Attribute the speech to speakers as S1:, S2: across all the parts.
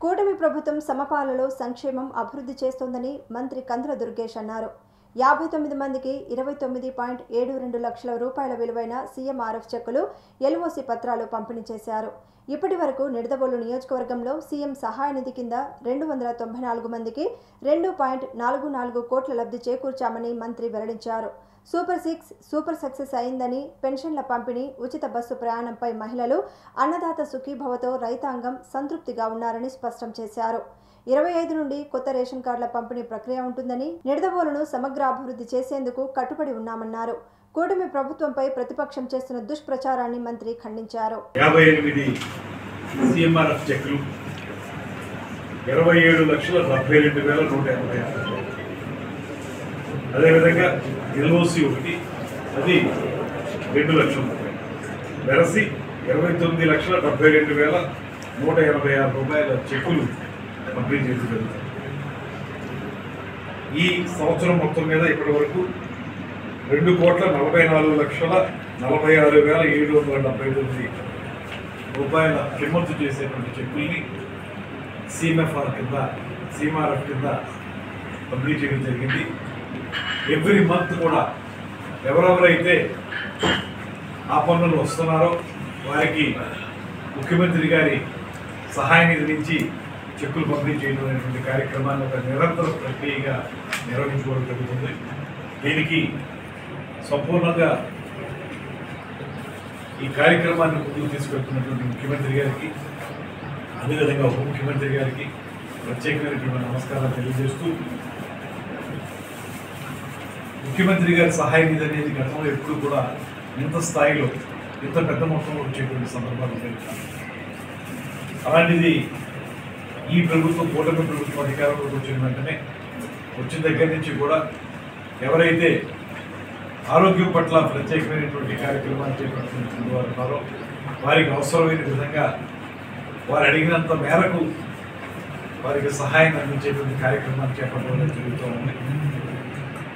S1: కూటమి ప్రభుత్వం సమపాలలో సంక్షేమం అభివృద్ధి చేస్తోందని మంత్రి కందుల దుర్గేష్ అన్నారు. 59 మందికి 29.72 లక్షల రూపాయల విలువైన సీఎంఆర్ఎఫ్ చెక్కులు, ఎల్ఓసి పత్రాలు పంపిణీ చేశారు. ఇప్పటి వరకు నిడదవోలు నియోజకవర్గంలో సీఎం సహాయ నిధి కింద 294 మందికి 2.44 కోట్ల లబ్ధి చేకూర్చామని మంత్రి వెల్లడించారు. సూపర్ 6 సూపర్ సక్సెస్ అయిందని, పెన్షన్ల పంపిణీ, ఉచిత బస్సు ప్రయాణంపై మహిళలు, అన్నదాత సుఖీభవతో రైతాంగం సంతృప్తిగా ఉన్నారని స్పష్టం చేశారు. 25 నుండి కొత్త రేషన్ కార్డుల పంపిణీ ప్రక్రియ ఉంటుందని, నిడదవోలును సమగ్ర అభివృద్ధి చేసేందుకు కట్టుబడి ఉన్నామన్నారు. కూటమి ప్రభుత్వంపై ప్రతిపక్షం చేస్తున్న దుష్ప్రచారాన్ని మంత్రి ఖండించారు.
S2: 58 సీఎంఆర్ఎఫ్ చెక్కులు, 27,72,186. అదేవిధంగా ఎల్ఓసి ఒకటి, అది 2 లక్షల రూపాయలు, వెరసి 29,72,186 రూపాయల చెక్కులు పంపిణీ చేసి జరుగుతుంది. ఈ సంవత్సరం మొత్తం మీద ఇప్పటి వరకు 2,44,46,779 రూపాయల కిమ్మత్తు చేసేటువంటి చెక్కుల్ని సీఎంఆర్ఎఫ్ కింద పంపిణీ చేయడం జరిగింది. ఎవ్రీ మంత్ కూడా ఎవరెవరైతే ఆ పన్నులు వస్తున్నారో వారికి ముఖ్యమంత్రి గారి సహాయ నిధి నుంచి చెక్కులు పంపిణీ చేయడం అనేటువంటి కార్యక్రమాన్ని ఒక నిరంతర ప్రక్రియగా నిర్వహించుకోవడం జరుగుతుంది. దీనికి సంపూర్ణంగా ఈ కార్యక్రమాన్ని ముందుకు తీసుకెళ్తున్నటువంటి ముఖ్యమంత్రి గారికి, అదేవిధంగా ఉప ముఖ్యమంత్రి గారికి ప్రత్యేకమైనటువంటి నమస్కారాలు తెలియజేస్తూ, ముఖ్యమంత్రి గారి సహాయ నిధి అనేది గతంలో ఎప్పుడు కూడా ఇంత స్థాయిలో, ఇంత పెద్ద మొత్తంలో వచ్చేటువంటి సందర్భాలు జరుగుతాయి. అలాంటిది ఈ ప్రభుత్వం, కూటమి ప్రభుత్వం అధికారంలోకి వచ్చిన వెంటనే, వచ్చిన దగ్గర నుంచి కూడా ఎవరైతే ఆరోగ్యం పట్ల ప్రత్యేకమైనటువంటి కార్యక్రమాలు చేపడుతున్న వారు ఉన్నారో వారికి అవసరమైన విధంగా వారు అడిగినంత మేరకు వారికి సహాయం అందించేటువంటి కార్యక్రమాలు చేపట్టడం జరుగుతూ ఉంది.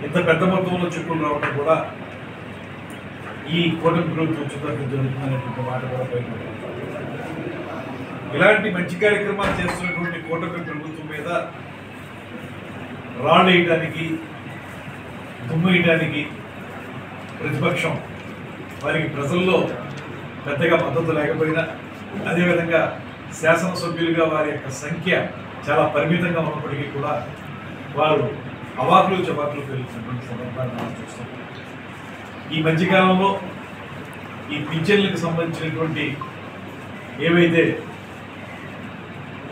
S2: ఇంత పెద్ద మొత్తంలో చెక్కులు రావడం కూడా ఈ కూటమి ప్రభుత్వం ఉచితంగా జరుగుతున్నటువంటి మాట కూడా బయటపడుతుంది. ఇలాంటి మంచి కార్యక్రమాలు చేస్తున్నటువంటి కూటమి ప్రభుత్వం మీద రాళ్ళు వేయడానికి, దుమ్ము వేయడానికి ప్రతిపక్షం, వారికి ప్రజల్లో పెద్దగా మద్దతు లేకపోయినా, అదేవిధంగా శాసనసభ్యులుగా వారి యొక్క సంఖ్య చాలా పరిమితంగా ఉన్నప్పటికీ కూడా వారు అవాకులు చవాకులు పెరుగుతున్నటువంటి సందర్భాన్ని మనం చూస్తాం. ఈ మధ్యకాలంలో ఈ పింఛన్లకు సంబంధించినటువంటి ఏవైతే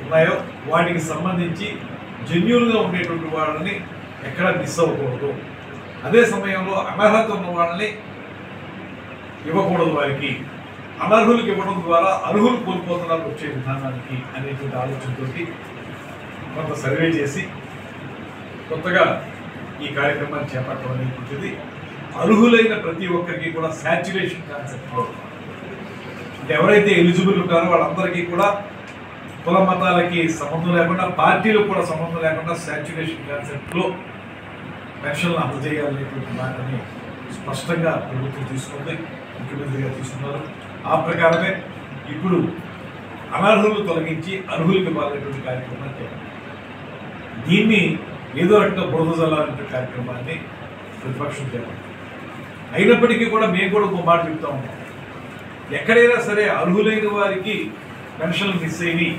S2: ఉన్నాయో వాటికి సంబంధించి జెన్యూన్గా ఉండేటువంటి వాళ్ళని ఎక్కడా మిస్ అవ్వకూడదు. అదే సమయంలో అనర్హత ఉన్న వాళ్ళని ఇవ్వకూడదు. వారికి అనర్హులకు ఇవ్వడం ద్వారా అర్హులు కోల్పోతున్నారు వచ్చే విధానానికి అనేటువంటి ఆలోచనతో కొంత సర్వే చేసి కొత్తగా ఈ కార్యక్రమాన్ని చేపట్టడం అనేటువంటిది అర్హులైన ప్రతి ఒక్కరికి కూడా శాచ్యురేషన్ కాన్సెప్ట్లో, అంటే ఎవరైతే ఎలిజిబుల్ ఉంటారో వాళ్ళందరికీ కూడా కుల మతాలకి సంబంధం లేకుండా, పార్టీలకు కూడా సంబంధం లేకుండా శాచ్యురేషన్ కాన్సెప్ట్లో పెన్షన్లు అందజేయాలనేటువంటి మాటని స్పష్టంగా ప్రభుత్వం తీసుకుంది, ముఖ్యమంత్రి గారు తీసుకున్నారు. ఆ ప్రకారమే ఇప్పుడు అనర్హులు తొలగించి అర్హులకు ఇవ్వాలనేటువంటి కార్యక్రమాన్ని చేయాలి. దీన్ని ఏదో రకంగా బురద జల్లాలనే కార్యక్రమాన్ని ప్రతిపక్షం చేయాలి. అయినప్పటికీ కూడా మేము కూడా ఒక మాట చెప్తా ఉన్నాం, ఎక్కడైనా సరే అర్హులైన వారికి పెన్షన్లు మిస్ అయ్యి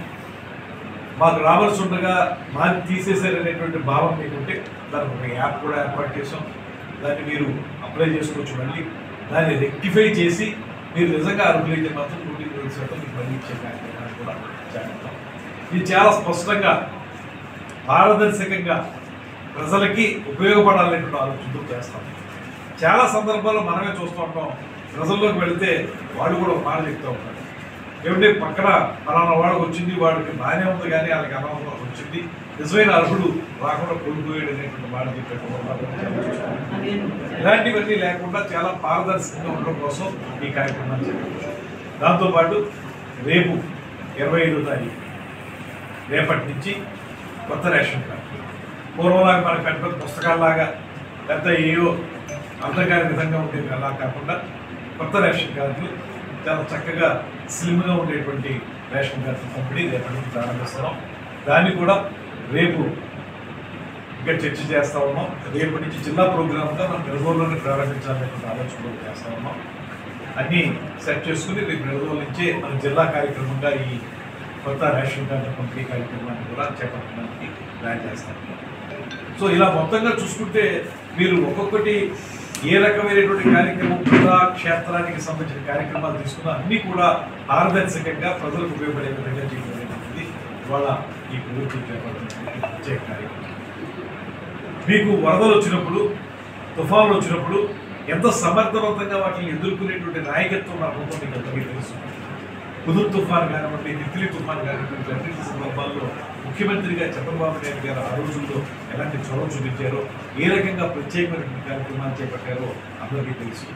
S2: మాకు రావాల్సి ఉండగా మాకు తీసేశారనేటువంటి భావం మీకుంటే దానికి ఒక యాప్ కూడా ఏర్పాటు చేసాం. దాన్ని మీరు అప్లై చేసుకోవచ్చు. మళ్ళీ దాన్ని రెక్టిఫై చేసి మీరు నిజంగా అర్హులైతే మాత్రం 100% మీకు మళ్ళీ ఇచ్చే కార్యక్రమాన్ని కూడా చేస్తాం. ఇది చాలా స్పష్టంగా, పారదర్శకంగా ప్రజలకి ఉపయోగపడాలనేటువంటి ఆలోచనతో చేస్తాం. చాలా సందర్భాల్లో మనమే చూస్తూ ఉంటాం, ప్రజల్లోకి వెళితే వాళ్ళు కూడా ఒక మాట చెప్తూ ఉంటారు, ఏమంటే పక్కన పలానా వాడికి వచ్చింది, వాడికి బాగానే ఉంది కానీ వాళ్ళకి అనవసరం వచ్చింది, నిజమైన అర్హుడు రాకుండా కోల్పోయాడు అనేటువంటి మాట చెప్పేటువంటి. ఇలాంటివన్నీ లేకుండా చాలా పారదర్శకంగా ఉండడం కోసం ఈ కార్యక్రమాన్ని చేపట్టారు. దాంతోపాటు రేపు 25వ తారీఖు రేపటి నుంచి కొత్త రేషన్ కార్డు, పూర్వంలాగా మనకి పెద్ద పెద్ద పుస్తకాల్లాగా పెద్ద ఏవో అర్థం కాని విధంగా ఉండేది అలా కాకుండా కొత్త రేషన్ కార్డులు చాలా చక్కగా స్లిమ్గా ఉండేటువంటి రేషన్ కార్డు పంపిణీ రేపటి నుంచి ప్రారంభిస్తున్నాం. దాన్ని కూడా రేపు ఇంకా చర్చ చేస్తూ ఉన్నాం. రేపటి నుంచి జిల్లా ప్రోగ్రామ్గా మనం నిడదవోలులోనే ప్రారంభించాలనే ఆలోచన చేస్తూ ఉన్నాం. అన్నీ సెట్ చేసుకుని రేపు నిడదవోలు నుంచే మన జిల్లా కార్యక్రమంగా ఈ కొత్త రేషన్ కార్డు పంపిణీ కార్యక్రమాన్ని కూడా చేపట్టడానికి ప్లాన్ చేస్తాం. సో ఇలా మొత్తంగా చూసుకుంటే మీరు ఒక్కొక్కటి ఏ రకమైనటువంటి కార్యక్రమం జిల్లా క్షేత్రానికి సంబంధించిన కార్యక్రమాలు తీసుకున్నా అన్నీ కూడా పారదర్శకంగా ప్రజలకు ఉపయోగపడే విధంగా చేయబడేది ఇవాళ ఈ ప్రభుత్వం చేపడుతున్న ప్రత్యేక కార్యక్రమం. మీకు వరదలు వచ్చినప్పుడు, తుఫాన్లు వచ్చినప్పుడు ఎంత సమర్థవంతంగా వాటిని ఎదుర్కొనేటువంటి నాయకత్వం నా ప్రభుత్వం మీకు అందరికీ తెలుసు. హుదూద్ తుఫాన్ కానివ్వండి, తిత్లీ తుఫాన్ కానివ్వండి, అన్నింటి సందర్భాల్లో ముఖ్యమంత్రిగా చంద్రబాబు నాయుడు గారు ఆ రోజుల్లో ఎలాంటి చొరవ చూపించారో, ఏ రకంగా ప్రత్యేకమైన కార్యక్రమాలు చేపట్టారో అందరికీ తెలుసు.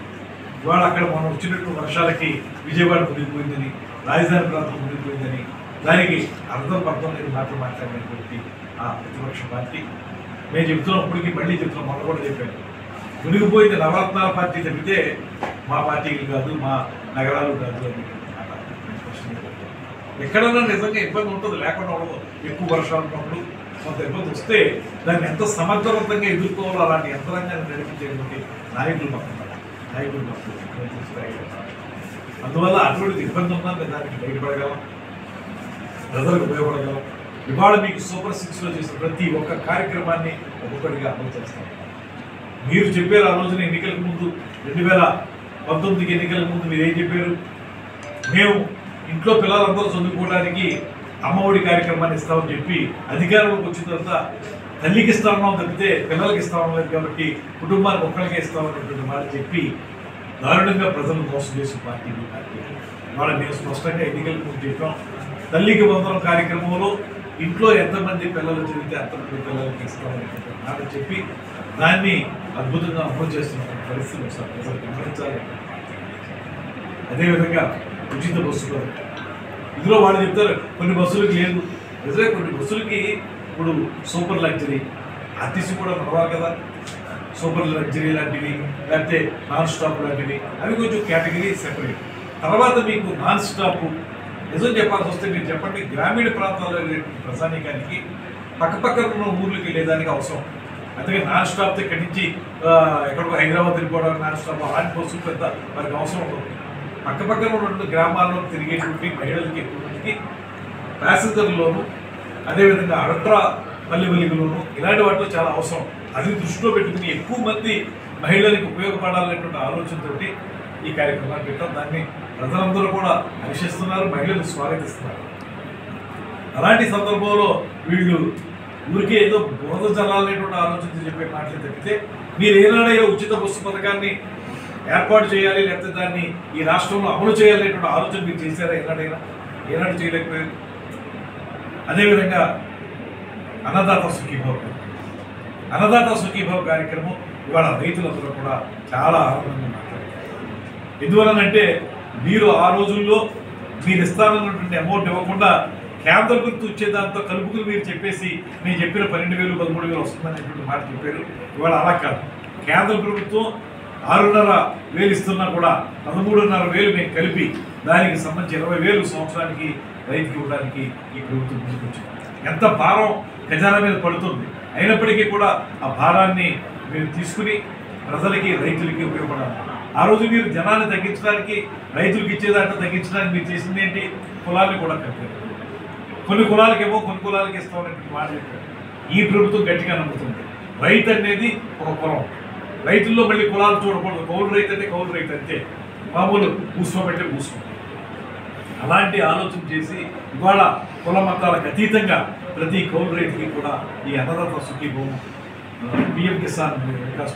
S2: ఇవాళ అక్కడ మనం వచ్చినటువంటి వర్షాలకి విజయవాడ మునిగిపోయిందని, రాజధాని ప్రాంతం మునిగిపోయిందని, దానికి అర్థం లేని మాటలు మాట్లాడినటువంటి ఆ ప్రతిపక్ష పార్టీ మేము చెప్తున్నాం. ఇప్పటికీ మళ్ళీ చెప్తున్నాం, మొన్న కూడా చెప్పాను, మునిగిపోయింది నవరత్నాల పార్టీ తప్పితే మా పార్టీలు కాదు, మా నగరాలు కాదు అని. ఎక్కడన్నా నిజంగా ఇబ్బంది ఉంటుంది, లేకుండా ఉండదు. ఎక్కువ వర్షాలు ఉన్నప్పుడు కొంత ఇబ్బంది వస్తే దాన్ని ఎంత సమర్థవంతంగా ఎదుర్కోవాలో అలాంటి యంత్రాంగాన్ని నడిపించేటువంటి నాయకులు మాకు అందువల్ల అటువంటి ఇబ్బంది ఉన్నా మేము దానికి బయటపడగలం, ప్రజలకు ఉపయోగపడగలం. ఇవాళ మీకు సూపర్ 6లో చేసిన ప్రతి ఒక్క కార్యక్రమాన్ని ఒక్కొక్కటిగా అమలు చేస్తాం. మీరు చెప్పారు ఆ రోజున ఎన్నికలకు ముందు, 2019 ఎన్నికలకు ముందు మీరు ఏం చెప్పారు? మేము ఇంట్లో పిల్లలందరూ చదువుకోవడానికి అమ్మఒడి కార్యక్రమాన్ని ఇస్తామని చెప్పి అధికారంలోకి వచ్చిన తర్వాత తల్లికి ఇస్తామన్నాం తప్పితే పిల్లలకి ఇస్తామని లేదు, కాబట్టి కుటుంబానికి ఒక్కరికే ఇస్తామనేటువంటి మాట చెప్పి దారుణంగా ప్రజలను మోసం చేసిన పార్టీ ఇవాళ మేము స్పష్టంగా ఎన్నికలకు ముందు చెప్పాం. తల్లికి వందనం కార్యక్రమంలో ఇంట్లో ఎంతమంది పిల్లలు చదివితే అంతమంది పిల్లలకి ఇస్తామనేటువంటి మాట చెప్పి దాన్ని అద్భుతంగా అమలు చేస్తున్న పరిస్థితులు ఒకసారి ప్రజలు గమనించాలి. అదేవిధంగా ఉచిత బస్సులు, ఇందులో వాళ్ళు చెప్తారు కొన్ని బస్సులకి లేదు, నిజమే కొన్ని బస్సులకి ఇప్పుడు సూపర్ లగ్జరీ ఆర్టీసీ కూడా నడవాలి కదా, సూపర్ లగ్జరీ లాంటివి లేకపోతే నాన్ స్టాప్ లాంటివి అవి కొంచెం కేటగిరీ సెపరేట్. తర్వాత మీకు నాన్ స్టాప్ నిజం చెప్పాల్సి వస్తే మీరు చెప్పండి, గ్రామీణ ప్రాంతాల్లో ప్రజానీకానికి పక్కపక్కన ఉన్న ఊర్లకి వెళ్ళేదానికి అవసరం. అందుకే నాన్ స్టాప్ ఇక్కడి నుంచి ఎక్కడికో హైదరాబాద్ వెళ్ళిపోవడానికి నాన్ స్టాప్ అలాంటి బస్సులు పెద్ద వారికి అవసరం ఉంటుంది. పక్కపక్కన ఉన్న గ్రామాల్లో తిరిగేటువంటి మహిళలకి ఎక్కువ మందికి ప్యాసింజర్లోను, అదేవిధంగా అల్ట్రా పల్లె వెలుగులోను ఇలాంటి వాటిలో చాలా అవసరం. అది దృష్టిలో పెట్టుకుని ఎక్కువ మంది మహిళలకు ఉపయోగపడాలనేటువంటి ఆలోచనతో ఈ కార్యక్రమాన్ని పెట్టాం. దాన్ని ప్రజలందరూ కూడా హర్షిస్తున్నారు, మహిళలు స్వాగతిస్తున్నారు. అలాంటి సందర్భంలో వీళ్ళు ఊరికే ఏదో బురద జలాలనేటువంటి ఆలోచనతో చెప్పే మాటలు తప్పితే మీరు ఏనాడైనా ఉచిత బస్సు పథకాన్ని ఏర్పాటు చేయాలి లేకపోతే దాన్ని ఈ రాష్ట్రంలో అమలు చేయాలనేటువంటి ఆలోచన మీరు చేశారా? ఏనాడు చేయలేకపోయారు. అదేవిధంగా అన్నదాత సుఖీభావ కార్యక్రమం ఇవాళ రైతులందరూ కూడా చాలా ఆనందంగా మాట్లాడారు. ఎందువలనంటే మీరు ఆ రోజుల్లో మీరు ఇస్తానన్నటువంటి అమౌంట్ ఇవ్వకుండా కేంద్ర గుర్తు వచ్చేదాంతో కలుపుకుని మీరు చెప్పేసి నేను చెప్పిన 12,000 13,000 వస్తుందనేటువంటి మాట చెప్పారు. ఇవాళ అలా కాదు, కేంద్ర ప్రభుత్వం 6,500 ఇస్తున్నా కూడా 13,500 మేము కలిపి దానికి సంబంధించి 20,000 సంవత్సరానికి రైతుకి ఇవ్వడానికి ఈ ప్రభుత్వం ముందుకు వచ్చింది. ఎంత భారం ఖజానా మీద పడుతుంది, అయినప్పటికీ కూడా ఆ భారాన్ని మీరు తీసుకుని ప్రజలకి రైతులకి ఉపయోగపడాలి. ఆ రోజు మీరు జనాన్ని తగ్గించడానికి, రైతులకు ఇచ్చేదాంట్లో తగ్గించడానికి మీరు చేసింది ఏంటి? కులాన్ని కూడా కలిపారు. కొన్ని కులాలకేమో కొన్ని కులాలకి ఇస్తామనేటువంటి మాట చెప్పారు. ఈ ప్రభుత్వం గట్టిగా నమ్ముతుంది రైతు అనేది ఒక కులం. రైతుల్లో మళ్ళీ కులాలు చూడకూడదు. కౌలు రైతు అంటే కౌలు రైతు అంతే, మామూలు కూసుకోబట్టే కూసుకో. అలాంటి ఆలోచన చేసి ఇవాళ కుల మతాలకు అతీతంగా ప్రతి కౌలు రైతుకి కూడా ఈ అన్నదాత సుఖీభావం, పిఎం కిసాన్ వికాస్